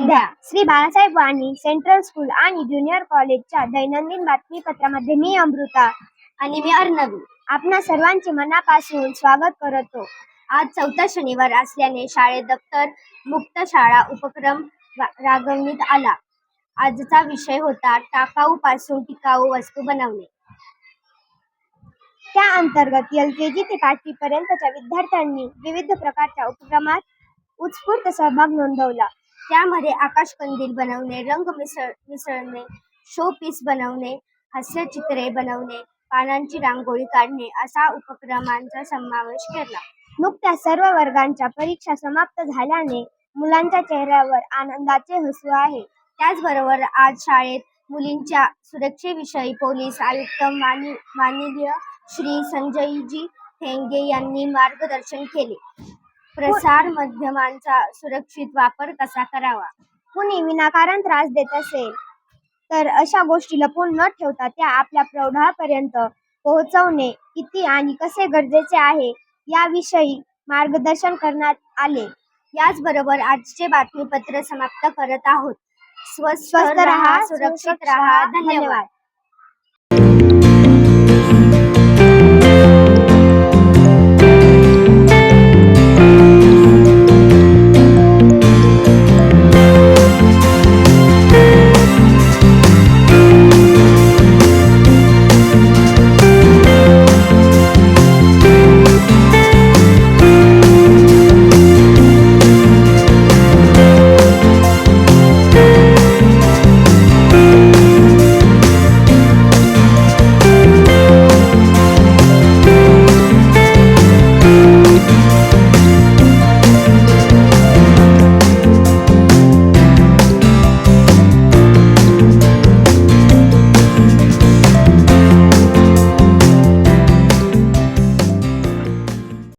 सध्या श्री बाळासाहेब वाणी central school आणि junior कॉलेजच्या दैनंदिन बातमीपत्रामध्ये मी अमृता आणि मी अर्णवी आपणा सर्वांचे मनापासून स्वागत करतो. आज चौथा शनिवार असल्याने शाळेत दप्तर मुक्त शाळा उपक्रम राबविण्यात आला. आजचा विषय होता टाकाऊ पासून टिकाऊ वस्तू बनवणे. त्या अंतर्गत LKG ते 5वी पर्यंतच्या विद्यार्थ्यांनी विविध प्रकारच्या उपक्रमात उत्स्फूर्त सहभाग नोंदवला. त्यामध्ये आकाशकंदील बनवणे, रंग मिसळणे, शो पीस बनवणे, हास्यचित्रे बनवणे, पानांची रांगोळी काढणे असा उपक्रमांचा समावेश केला. नुकत्याच सर्व वर्गांच्या परीक्षा समाप्त झाल्याने मुलांच्या चेहऱ्यावर आनंदाचे हसू आहे. त्याचबरोबर आज शाळेत मुलींच्या सुरक्षेविषयी पोलीस आयुक्त माननीय श्री संजयजी ठेंगे यांनी मार्गदर्शन केले. प्रसार माध्यमांचा सुरक्षित वापर कसा करावा. कुणी विनाकारण त्रास देत असेल तर अशा गोष्टी लपवून न ठेवता त्या आपल्या प्रौढांपर्यंत पोहोचवणे किती आणि कसे गरजेचे आहे याविषयी मार्गदर्शन करण्यात आले. याचबरोबर आजचे बातमीपत्र समाप्त करत आहोत. स्वस्थ रहा, सुरक्षित रहा. धन्यवाद.